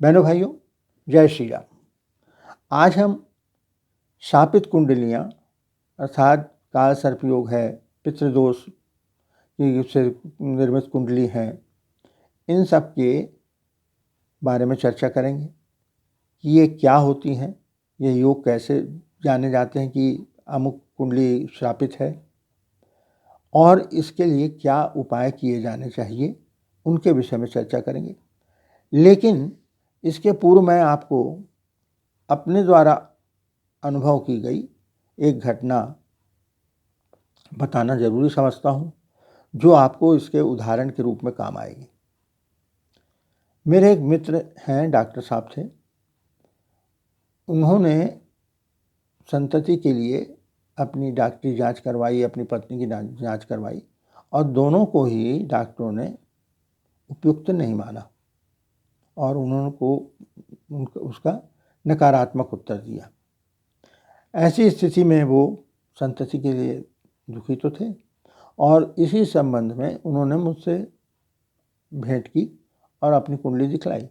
बहनों भाइयों, जय श्री राम। आज हम शापित कुंडलियाँ अर्थात काल सर्पयोग है, पितृदोष की से निर्मित कुंडली हैं, इन सब के बारे में चर्चा करेंगे कि ये क्या होती हैं, ये योग कैसे जाने जाते हैं कि अमुक कुंडली श्रापित है और इसके लिए क्या उपाय किए जाने चाहिए, उनके विषय में चर्चा करेंगे। लेकिन इसके पूर्व मैं आपको अपने द्वारा अनुभव की गई एक घटना बताना जरूरी समझता हूँ, जो आपको इसके उदाहरण के रूप में काम आएगी। मेरे एक मित्र हैं, डॉक्टर साहब थे। उन्होंने संतति के लिए अपनी डॉक्टरी जांच करवाई, अपनी पत्नी की जांच करवाई और दोनों को ही डॉक्टरों ने उपयुक्त नहीं माना और उन्होंने उसका नकारात्मक उत्तर दिया। ऐसी स्थिति में वो संतति के लिए दुखी तो थे और इसी संबंध में उन्होंने मुझसे भेंट की और अपनी कुंडली दिखलाई।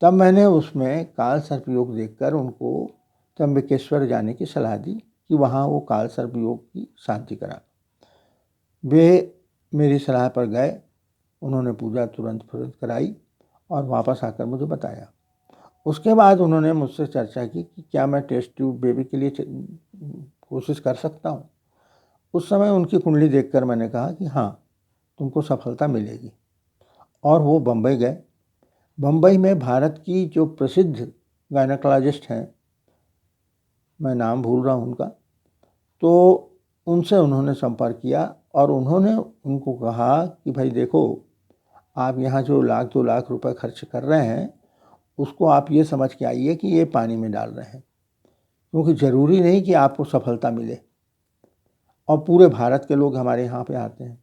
तब मैंने उसमें काल सर्पयोग देखकर उनको त्र्यंबकेश्वर जाने की सलाह दी कि वहाँ वो काल सर्पयोग की शांति करा। वे मेरी सलाह पर गए, उन्होंने पूजा तुरंत कराई और वापस आकर मुझे बताया। उसके बाद उन्होंने मुझसे चर्चा की कि क्या मैं टेस्ट ट्यूब बेबी के लिए कोशिश कर सकता हूँ। उस समय उनकी कुंडली देखकर मैंने कहा कि हाँ, तुमको सफलता मिलेगी। और वो बम्बई गए। बम्बई में भारत की जो प्रसिद्ध गायनेकोलॉजिस्ट हैं, मैं नाम भूल रहा हूँ उनका, तो उनसे उन्होंने संपर्क किया और उन्होंने उनको कहा कि भाई देखो, आप यहाँ जो 1-2 लाख रुपए खर्च कर रहे हैं, उसको आप ये समझ के आइए कि ये पानी में डाल रहे हैं, क्योंकि ज़रूरी नहीं कि आपको सफलता मिले और पूरे भारत के लोग हमारे यहाँ पे आते हैं।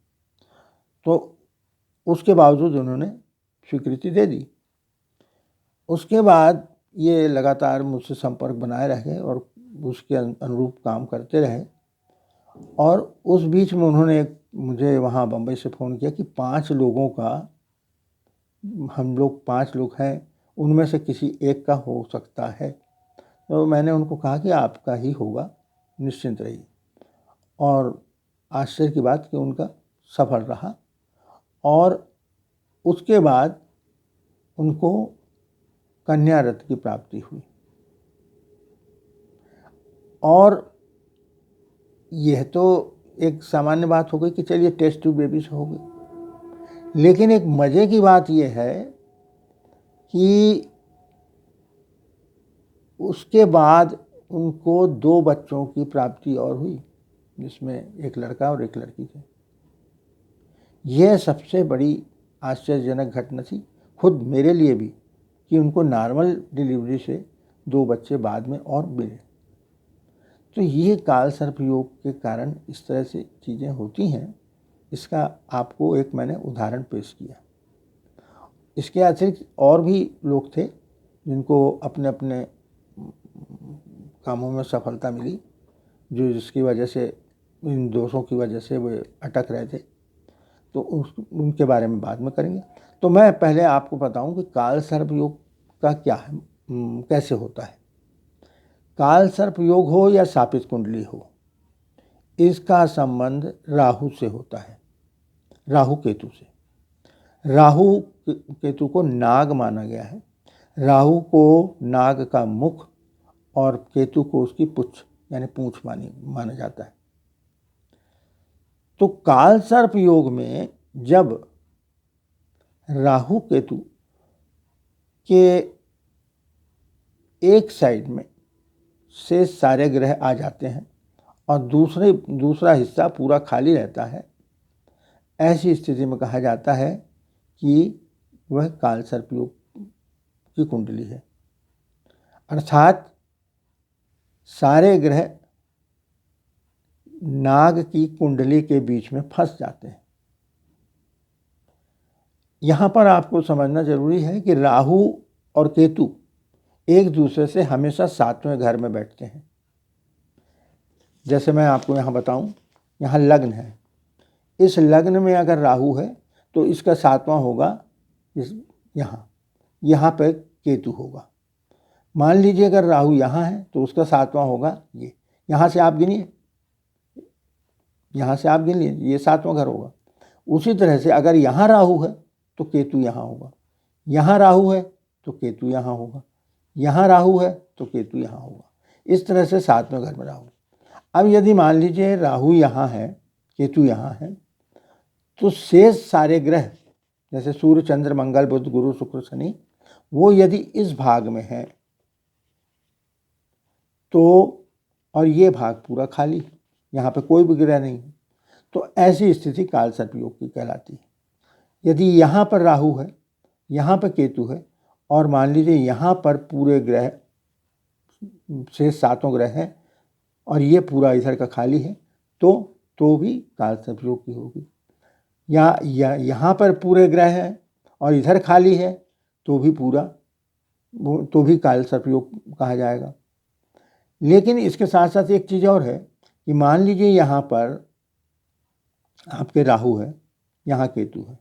तो उसके बावजूद उन्होंने स्वीकृति दे दी। उसके बाद ये लगातार मुझसे संपर्क बनाए रहे और उसके अनुरूप काम करते रहे। और उस बीच में उन्होंने मुझे वहाँ बम्बई से फ़ोन किया कि 5 लोगों का, हम लोग 5 लोग हैं, उनमें से किसी एक का हो सकता है। तो मैंने उनको कहा कि आपका ही होगा, निश्चिंत रहिए। और आश्चर्य की बात कि उनका सफल रहा और उसके बाद उनको कन्या रत्न की प्राप्ति हुई। और यह तो एक सामान्य बात हो गई कि चलिए टेस्ट ट्यूब बेबी से हो गई। लेकिन एक मज़े की बात यह है कि उसके बाद उनको 2 बच्चों की प्राप्ति और हुई, जिसमें एक लड़का और एक लड़की थे। यह सबसे बड़ी आश्चर्यजनक घटना थी खुद मेरे लिए भी कि उनको नॉर्मल डिलीवरी से 2 बच्चे बाद में और मिले। तो ये काल सर्पयोग के कारण इस तरह से चीज़ें होती हैं। इसका आपको एक मैंने उदाहरण पेश किया। इसके अतिरिक्त और भी लोग थे जिनको अपने अपने कामों में सफलता मिली, जो जिसकी वजह से, इन दोषों की वजह से वे अटक रहे थे। तो उनके बारे में बाद में करेंगे। तो मैं पहले आपको बताऊं कि काल सर्पयोग का क्या है, कैसे होता है। काल सर्पयोग हो या शापित कुंडली हो, इसका संबंध राहु से होता है, राहु केतु से। राहु केतु को नाग माना गया है। राहु को नाग का मुख और केतु को उसकी पुच्छ यानी पूंछ माना जाता है। तो काल सर्प योग में जब राहु केतु के एक साइड में से सारे ग्रह आ जाते हैं और दूसरा हिस्सा पूरा खाली रहता है, ऐसी स्थिति में कहा जाता है कि वह काल सर्पयोग की कुंडली है। अर्थात सारे ग्रह नाग की कुंडली के बीच में फंस जाते हैं। यहाँ पर आपको समझना जरूरी है कि राहु और केतु एक दूसरे से हमेशा 7वें घर में बैठते हैं। जैसे मैं आपको यहाँ बताऊँ, यहाँ लग्न है, इस लग्न में अगर राहु है तो इसका 7वां होगा यहाँ, यहाँ पर केतु होगा। मान लीजिए अगर राहु यहाँ है तो उसका 7वां होगा ये, यहाँ से आप गिनिए, यहाँ से आप गिन लीजिए, ये 7वां घर होगा। उसी तरह से अगर यहाँ राहु है तो केतु यहाँ होगा, यहाँ राहु है तो केतु यहाँ होगा, यहाँ राहु है तो केतु यहाँ होगा। इस तरह से 7वें घर में राहु। अब यदि मान लीजिए राहु यहाँ है, केतु यहाँ है, तो शेष सारे ग्रह जैसे सूर्य चंद्र मंगल बुध गुरु शुक्र शनि, वो यदि इस भाग में है तो, और ये भाग पूरा खाली, यहाँ पे कोई भी ग्रह नहीं, तो ऐसी स्थिति काल सर्प योग की कहलाती है। यदि यहाँ पर राहु है, यहाँ पर केतु है, और मान लीजिए यहाँ पर पूरे ग्रह से 7 ग्रह हैं और ये पूरा इधर का खाली है, तो भी काल सर्प योग की होगी। या यहाँ पर पूरे ग्रह हैं और इधर खाली है तो भी काल सर्प योग कहा जाएगा। लेकिन इसके साथ साथ एक चीज़ और है कि मान लीजिए यहाँ पर आपके राहु है, यहाँ केतु है,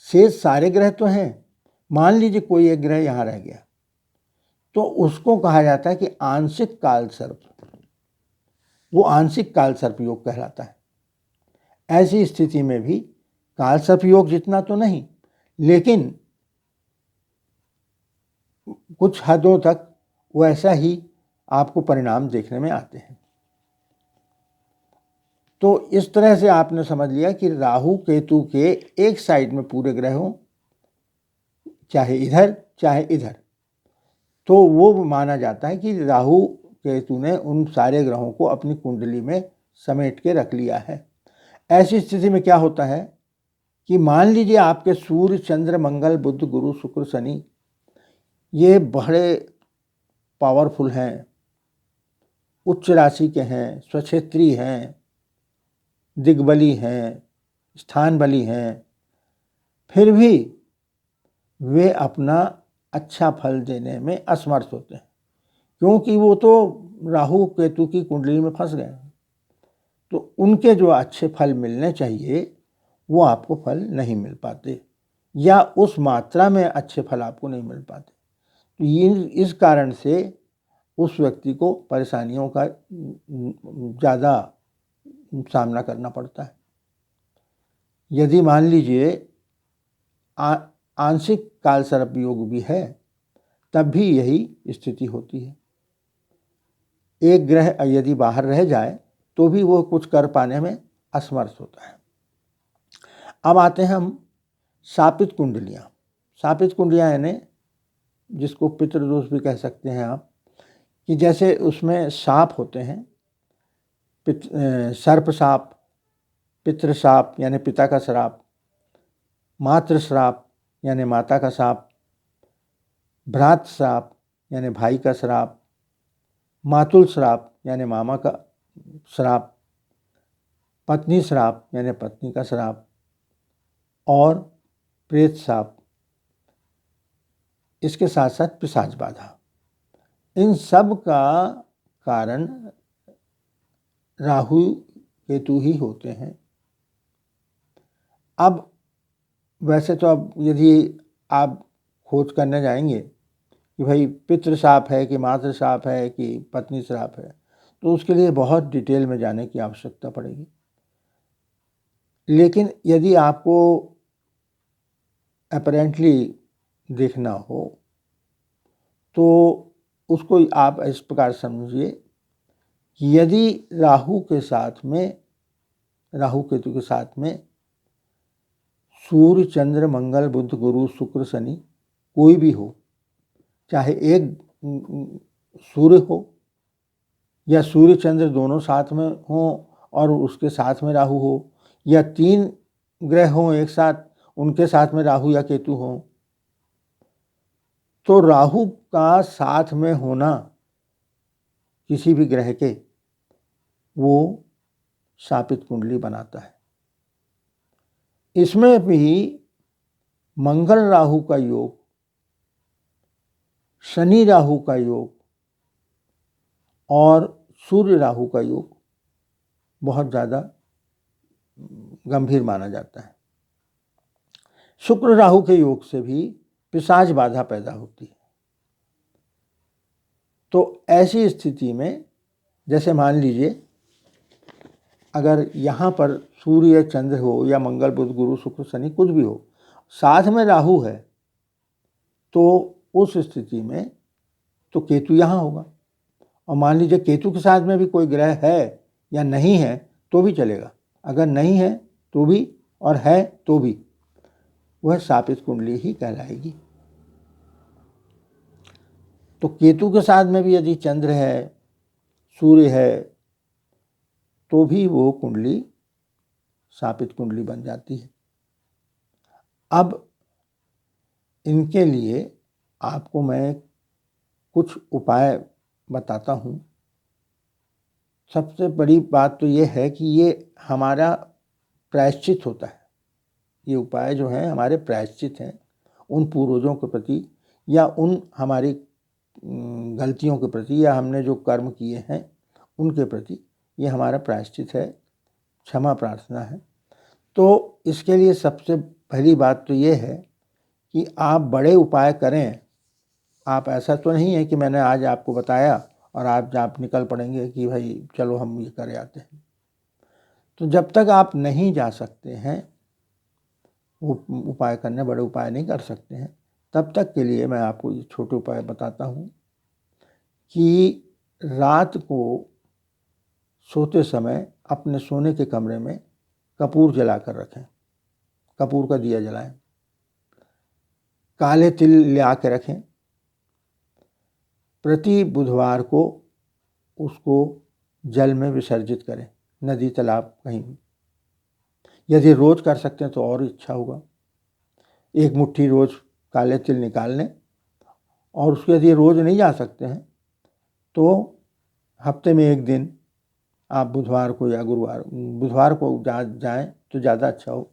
शेष सारे ग्रह तो हैं, मान लीजिए कोई एक ग्रह यहाँ रह गया, तो उसको कहा जाता है कि आंशिक काल सर्प, वो आंशिक काल सर्प योग कहलाता है। ऐसी स्थिति में भी काल सर्प योग जितना तो नहीं, लेकिन कुछ हदों तक वैसा ही आपको परिणाम देखने में आते हैं। तो इस तरह से आपने समझ लिया कि राहु केतु के एक साइड में पूरे ग्रह हों, चाहे इधर चाहे इधर, तो वो माना जाता है कि राहु केतु ने उन सारे ग्रहों को अपनी कुंडली में समेट के रख लिया है। ऐसी स्थिति में क्या होता है कि मान लीजिए आपके सूर्य चंद्र मंगल बुध गुरु शुक्र शनि ये बड़े पावरफुल हैं, उच्च राशि के हैं, स्वक्षेत्री हैं, दिग्बली हैं, स्थान बली हैं, फिर भी वे अपना अच्छा फल देने में असमर्थ होते हैं, क्योंकि वो तो राहु केतु की कुंडली में फंस गए हैं। तो उनके जो अच्छे फल मिलने चाहिए वो आपको फल नहीं मिल पाते, या उस मात्रा में अच्छे फल आपको नहीं मिल पाते। तो ये इस कारण से उस व्यक्ति को परेशानियों का ज़्यादा सामना करना पड़ता है। यदि मान लीजिए आंशिक काल सर्प योग भी है, तब भी यही स्थिति होती है। एक ग्रह यदि बाहर रह जाए तो भी वो कुछ कर पाने में असमर्थ होता है। अब आते हैं हम शापित कुंडलियाँ। शापित कुंडलियाँ यानी जिसको पितृदोष भी कह सकते हैं आप, कि जैसे उसमें साप होते हैं, सर्प साप, पितृ साप यानी पिता का श्राप, मातृ श्राप यानी माता का श्राप, भ्रात श्राप यानी भाई का श्राप, मातुल श्राप यानी मामा का श्राप, पत्नी श्राप यानी पत्नी का श्राप, और प्रेत श्राप, इसके साथ साथ पिशाच बाधा। इन सब का कारण राहु केतु ही होते हैं। अब वैसे तो अब यदि आप खोज करने जाएंगे कि भाई पितृ श्राप है कि मातृ श्राप है कि पत्नी श्राप है, तो उसके लिए बहुत डिटेल में जाने की आवश्यकता पड़ेगी। लेकिन यदि आपको अपरेंटली देखना हो तो उसको आप इस प्रकार समझिए कि यदि राहु केतु के साथ में सूर्य चंद्र मंगल बुध गुरु शुक्र शनि कोई भी हो, चाहे एक सूर्य हो या सूर्य चंद्र दोनों साथ में हो और उसके साथ में राहु हो, या 3 ग्रह हों एक साथ, उनके साथ में राहु या केतु हो, तो राहु का साथ में होना किसी भी ग्रह के वो शापित कुंडली बनाता है। इसमें भी मंगल राहु का योग, शनि राहु का योग और सूर्य राहु का योग बहुत ज़्यादा गंभीर माना जाता है। शुक्र राहु के योग से भी पिशाच बाधा पैदा होती है। तो ऐसी स्थिति में जैसे मान लीजिए अगर यहाँ पर सूर्य चंद्र हो या मंगल बुध गुरु शुक्र शनि कुछ भी हो, साथ में राहु है, तो उस स्थिति में तो केतु यहाँ होगा। और मान लीजिए केतु के साथ में भी कोई ग्रह है या नहीं है तो भी चलेगा, अगर नहीं है तो भी और है तो भी, वह शापित कुंडली ही कहलाएगी। तो केतु के साथ में भी यदि चंद्र है, सूर्य है, तो भी वो कुंडली शापित कुंडली बन जाती है। अब इनके लिए आपको मैं कुछ उपाय बताता हूँ। सबसे बड़ी बात तो ये है कि ये हमारा प्रायश्चित होता है। ये उपाय जो हैं हमारे प्रायश्चित हैं उन पूर्वजों के प्रति या उन हमारी गलतियों के प्रति या हमने जो कर्म किए हैं उनके प्रति ये हमारा प्रायश्चित है, क्षमा प्रार्थना है। तो इसके लिए सबसे पहली बात तो ये है कि आप बड़े उपाय करें। आप ऐसा तो नहीं है कि मैंने आज आपको बताया और आप निकल पड़ेंगे कि भाई चलो हम ये कर आते हैं। तो जब तक आप नहीं जा सकते हैं वो उपाय करने, बड़े उपाय नहीं कर सकते हैं, तब तक के लिए मैं आपको ये छोटे उपाय बताता हूँ कि रात को सोते समय अपने सोने के कमरे में कपूर जला कर रखें, कपूर का दिया जलाएं। काले तिल ले आके रखें। प्रति बुधवार को उसको जल में विसर्जित करें, नदी तालाब कहीं भी। यदि रोज़ कर सकते हैं तो और अच्छा होगा। एक मुट्ठी रोज़ काले तिल निकाल लें और उसको यदि रोज़ नहीं जा सकते हैं तो हफ्ते में एक दिन आप बुधवार को या गुरुवार, बुधवार को जाएं तो ज़्यादा अच्छा हो,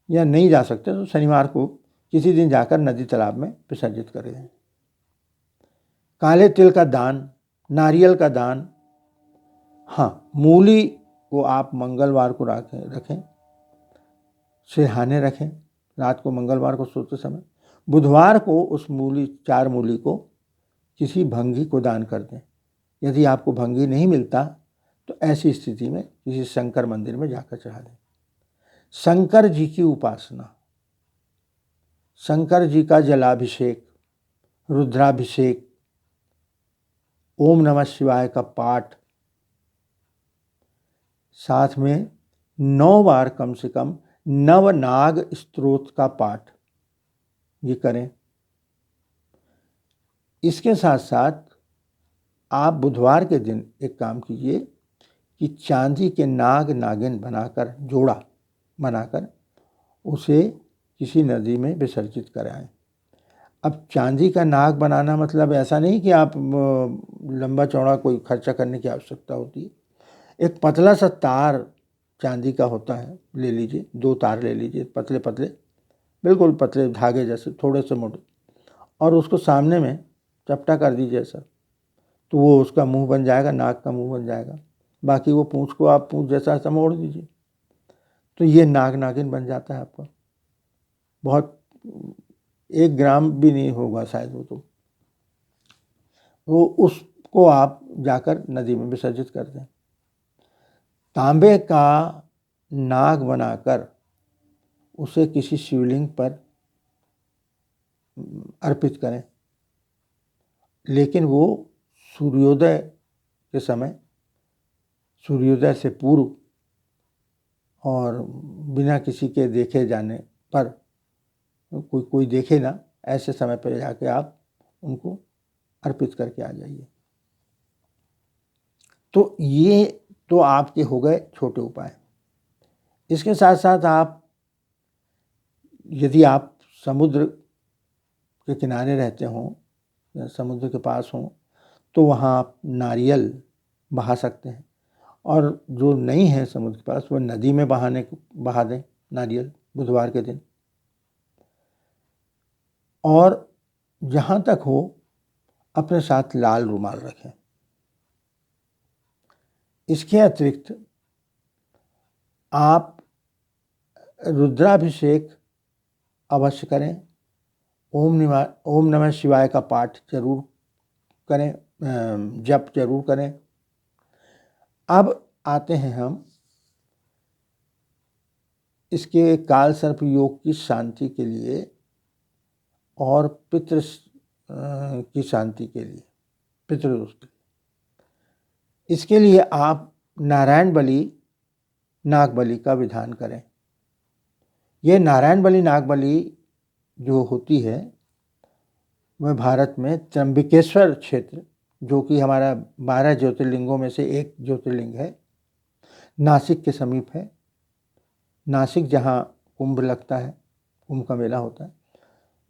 या नहीं जा सकते तो शनिवार को किसी दिन जाकर नदी तालाब में विसर्जित करें। काले तिल का दान, नारियल का दान, हाँ, मूली को आप मंगलवार को रखें, सिरहाने रखें रात को, मंगलवार को सोते समय। बुधवार को उस 4 मूली को किसी भंगी को दान कर दें। यदि आपको भंगी नहीं मिलता तो ऐसी स्थिति में किसी शंकर मंदिर में जाकर चढ़ा दें। शंकर जी की उपासना, शंकर जी का जलाभिषेक, रुद्राभिषेक, ओम नमः शिवाय का पाठ, साथ में 9 बार कम से कम नवनाग स्तोत्र का पाठ ये करें। इसके साथ साथ आप बुधवार के दिन एक काम कीजिए कि चांदी के नाग नागिन बनाकर, जोड़ा बनाकर उसे किसी नदी में विसर्जित कराएं। अब चांदी का नाग बनाना मतलब ऐसा नहीं कि आप लंबा चौड़ा कोई खर्चा करने की आवश्यकता होती है। एक पतला सा तार चांदी का होता है, ले लीजिए, 2 तार ले लीजिए, पतले पतले, बिल्कुल पतले धागे जैसे, थोड़े से मोटे, और उसको सामने में चपटा कर दीजिए ऐसा, तो वो उसका मुंह बन जाएगा, नाक का मुंह बन जाएगा। बाकी वो पूँछ को आप पूँछ जैसा ऐसा मोड़ दीजिए तो ये नाग नागिन बन जाता है आपका। बहुत 1 ग्राम भी नहीं होगा शायद वो उसको आप जाकर नदी में विसर्जित कर दें। तांबे का नाग बनाकर उसे किसी शिवलिंग पर अर्पित करें, लेकिन वो सूर्योदय के समय, सूर्योदय से पूर्व और बिना किसी के देखे जाने पर, कोई देखे ना, ऐसे समय पर जाके आप उनको अर्पित करके आ जाइए। तो ये तो आपके हो गए छोटे उपाय। इसके साथ साथ आप, यदि आप समुद्र के किनारे रहते हों या समुद्र के पास हों तो वहाँ आप नारियल बहा सकते हैं, और जो नहीं है समुद्र के पास वो नदी में बहा दें नारियल बुधवार के दिन। और जहाँ तक हो अपने साथ लाल रुमाल रखें। इसके अतिरिक्त आप रुद्राभिषेक अवश्य करें ओम नमः शिवाय का पाठ जरूर करें, जप जरूर करें। अब आते हैं हम इसके काल सर्प योग की शांति के लिए और पितृ की शांति के लिए, पितृदोष के लिए। इसके लिए आप नारायण बलि, नाग बलि का विधान करें। यह नारायण बलि, नाग बलि जो होती है वह भारत में त्र्यंबकेश्वर क्षेत्र, जो कि हमारा 12 ज्योतिर्लिंगों में से एक ज्योतिर्लिंग है, नासिक के समीप है। नासिक जहाँ कुंभ लगता है, कुंभ का मेला होता है,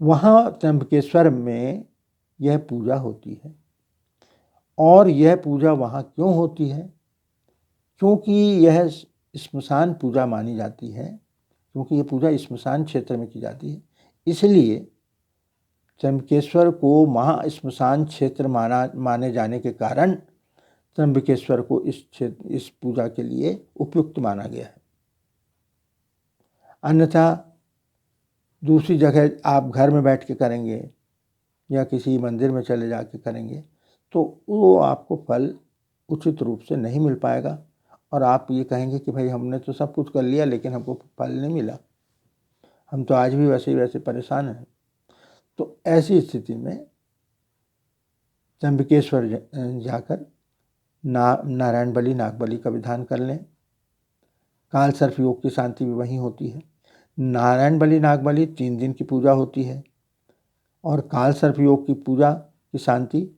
वहाँ त्र्यंबकेश्वर में यह पूजा होती है। और यह पूजा वहाँ क्यों होती है? क्योंकि यह श्मशान पूजा मानी जाती है, क्योंकि यह पूजा श्मशान क्षेत्र में की जाती है। इसलिए त्र्यंबकेश्वर को महाश्मशान क्षेत्र माने जाने के कारण त्र्यंबकेश्वर को इस पूजा के लिए उपयुक्त माना गया है। अन्यथा दूसरी जगह आप घर में बैठ के करेंगे या किसी मंदिर में चले जाके करेंगे तो वो आपको फल उचित रूप से नहीं मिल पाएगा, और आप ये कहेंगे कि भाई हमने तो सब कुछ कर लिया लेकिन हमको फल नहीं मिला, हम तो आज भी वैसे ही वैसे परेशान हैं। तो ऐसी स्थिति में त्र्यंबकेश्वर जाकर नारायण बलि, नाग बलि का विधान कर लें। काल सर्प योग की शांति भी वहीं होती है। नारायण बलि, नाग बलि 3 दिन की पूजा होती है और काल सर्प योग की पूजा की शांति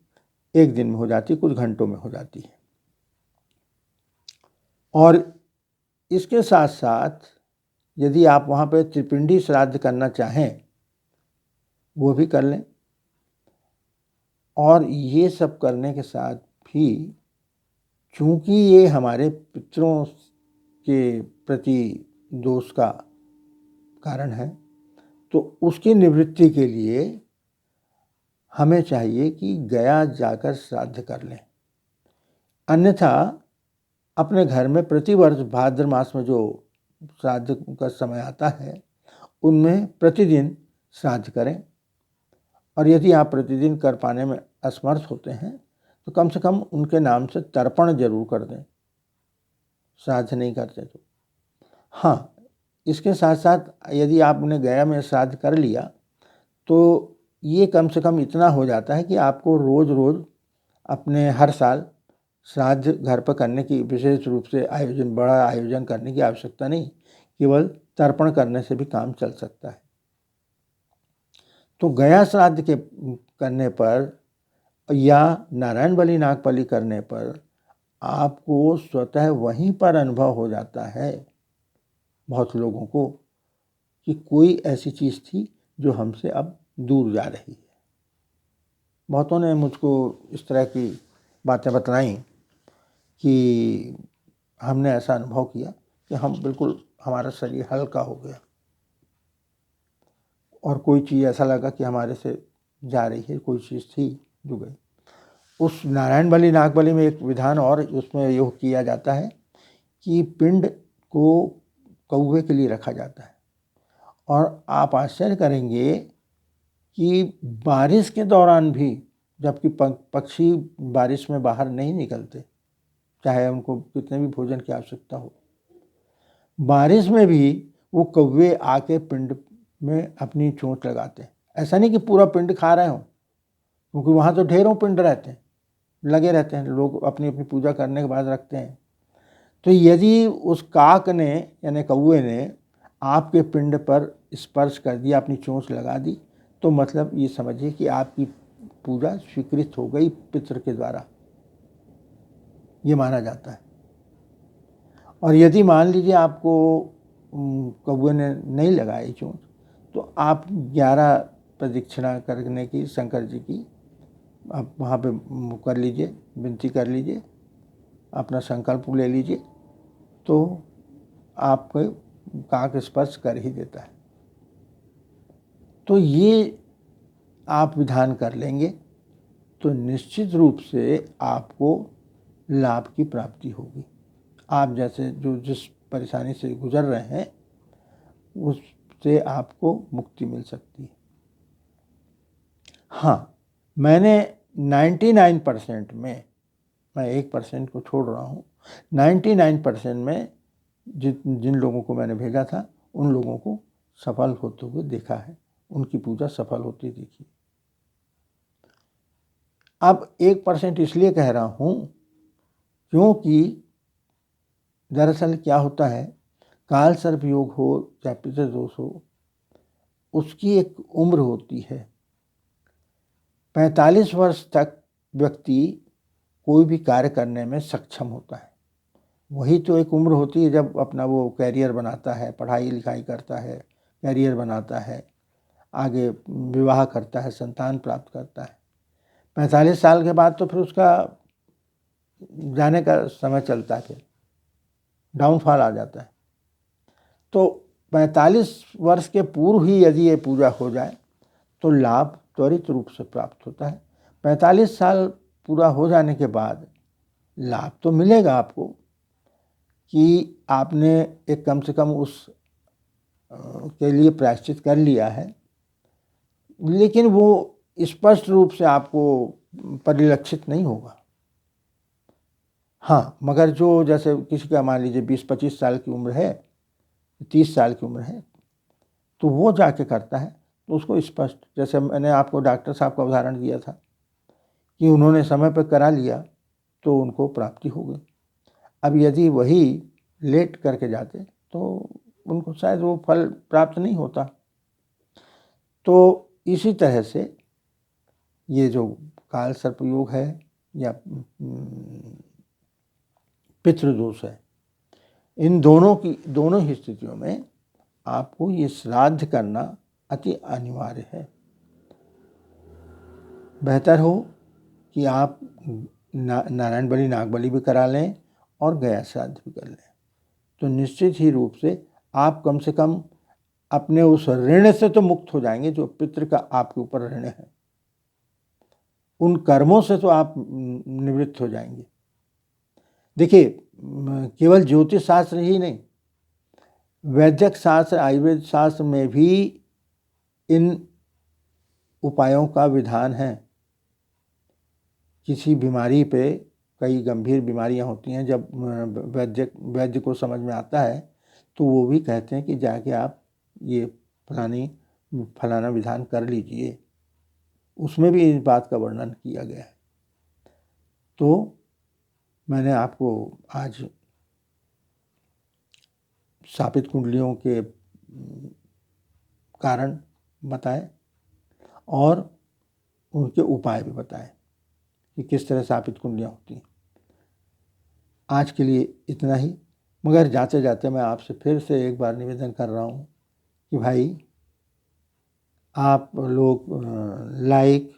1 दिन में हो जाती है, कुछ घंटों में हो जाती है। और इसके साथ साथ यदि आप वहाँ पे त्रिपिंडी श्राद्ध करना चाहें वो भी कर लें। और ये सब करने के साथ भी चूँकि ये हमारे पितरों के प्रति दोष का कारण है, तो उसकी निवृत्ति के लिए हमें चाहिए कि गया जाकर श्राद्ध कर लें। अन्यथा अपने घर में प्रतिवर्ष भाद्र मास में जो श्राद्ध का समय आता है उनमें प्रतिदिन श्राद्ध करें। और यदि आप प्रतिदिन कर पाने में असमर्थ होते हैं तो कम से कम उनके नाम से तर्पण जरूर कर दें, श्राद्ध नहीं करते तो। हाँ, इसके साथ साथ यदि आपने गया में श्राद्ध कर लिया तो ये कम से कम इतना हो जाता है कि आपको रोज़ रोज़ अपने हर साल श्राद्ध घर पर करने की, विशेष रूप से बड़ा आयोजन करने की आवश्यकता नहीं, केवल तर्पण करने से भी काम चल सकता है। तो गया श्राद्ध के करने पर या नारायण बलि, नाग बलि करने पर आपको स्वतः वहीं पर अनुभव हो जाता है बहुत लोगों को कि कोई ऐसी चीज़ थी जो हमसे अब दूर जा रही है। बहुतों ने मुझको इस तरह की बातें बतलाई कि हमने ऐसा अनुभव किया कि हम बिल्कुल, हमारा शरीर हल्का हो गया और कोई चीज़ ऐसा लगा कि हमारे से जा रही है, कोई चीज़ थी जो गई। उस नारायण बलि, नाग बलि में एक विधान और उसमें यह किया जाता है कि पिंड को कौवे के लिए रखा जाता है। और आप आश्चर्य करेंगे कि बारिश के दौरान भी, जबकि पक्षी बारिश में बाहर नहीं निकलते, चाहे उनको कितने भी भोजन की आवश्यकता हो, बारिश में भी वो कौवे आके पिंड में अपनी चोंच लगाते हैं। ऐसा नहीं कि पूरा पिंड खा रहे हों, क्योंकि वहाँ तो ढेरों पिंड रहते हैं, लगे रहते हैं, लोग अपनी अपनी पूजा करने के बाद रखते हैं। तो यदि उस काक ने यानी कौवे ने आपके पिंड पर स्पर्श कर दिया, अपनी चोंच लगा दी, तो मतलब ये समझिए कि आपकी पूजा स्वीकृत हो गई पितृ के द्वारा, ये माना जाता है। और यदि मान लीजिए आपको कौवे ने नहीं लगाई चोंच, तो आप 11 प्रदक्षिणा करने की शंकर जी की आप वहाँ पे कर लीजिए, विनती कर लीजिए, अपना संकल्प ले लीजिए, तो आपको काक स्पर्श कर ही देता है। तो ये आप विधान कर लेंगे तो निश्चित रूप से आपको लाभ की प्राप्ति होगी। आप जैसे जो जिस परेशानी से गुजर रहे हैं उससे आपको मुक्ति मिल सकती है। हाँ, मैंने 99% में, मैं 1% को छोड़ रहा हूँ, 99% में जिन लोगों को मैंने भेजा था उन लोगों को सफल होते हुए देखा है, उनकी पूजा सफल होती देखी। अब 1% इसलिए कह रहा हूँ क्योंकि दरअसल क्या होता है, काल सर्प योग हो या पितृदोष हो, उसकी एक उम्र होती है। 45 वर्ष तक व्यक्ति कोई भी कार्य करने में सक्षम होता है। वही तो एक उम्र होती है जब अपना वो कैरियर बनाता है, पढ़ाई लिखाई करता है, कैरियर बनाता है, आगे विवाह करता है, संतान प्राप्त करता है। 45 साल के बाद तो फिर उसका जाने का समय चलता है, फिर डाउनफॉल आ जाता है। तो 45 वर्ष के पूर्व ही यदि ये पूजा हो जाए तो लाभ त्वरित रूप से प्राप्त होता है। 45 साल पूरा हो जाने के बाद लाभ तो मिलेगा आपको कि आपने एक कम से कम उस के लिए प्रायश्चित कर लिया है, लेकिन वो स्पष्ट रूप से आपको परिलक्षित नहीं होगा। हाँ, मगर जो जैसे किसी का मान लीजिए 20-25 साल की उम्र है, 30 साल की उम्र है, तो वो जाके करता है तो उसको स्पष्ट, जैसे मैंने आपको डॉक्टर साहब का उदाहरण दिया था कि उन्होंने समय पर करा लिया तो उनको प्राप्ति हो गई। अब यदि वही लेट करके जाते तो उनको शायद वो फल प्राप्त नहीं होता। तो इसी तरह से ये जो काल सर्प योग है या पितृदोष है, इन दोनों ही स्थितियों में आपको ये श्राद्ध करना अति अनिवार्य है। बेहतर हो कि आप नारायण बलि, नाग बलि भी करा लें और गया श्राद्ध भी कर लें, तो निश्चित ही रूप से आप कम से कम अपने उस ऋण से तो मुक्त हो जाएंगे जो पितृ का आपके ऊपर ऋण है। उन कर्मों से तो आप निवृत्त हो जाएंगे। देखिए, केवल ज्योतिष शास्त्र ही नहीं, वैद्यक शास्त्र, आयुर्वेद शास्त्र में भी इन उपायों का विधान है। किसी बीमारी पे, कई गंभीर बीमारियां होती हैं, जब वैद्य को समझ में आता है तो वो भी कहते हैं कि जाके आप ये फलाना विधान कर लीजिए। उसमें भी इस बात का वर्णन किया गया है। तो मैंने आपको आज शापित कुंडलियों के कारण बताए और उनके उपाय भी बताए कि किस तरह शापित कुंडलियाँ होती हैं। आज के लिए इतना ही, मगर जाते जाते मैं आपसे फिर से एक बार निवेदन कर रहा हूँ कि भाई आप लोग लाइक,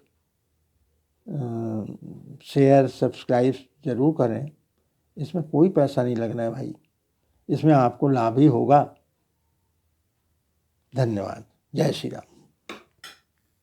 शेयर, सब्सक्राइब ज़रूर करें। इसमें कोई पैसा नहीं लगना है भाई, इसमें आपको लाभ ही होगा। धन्यवाद। जय श्री राम।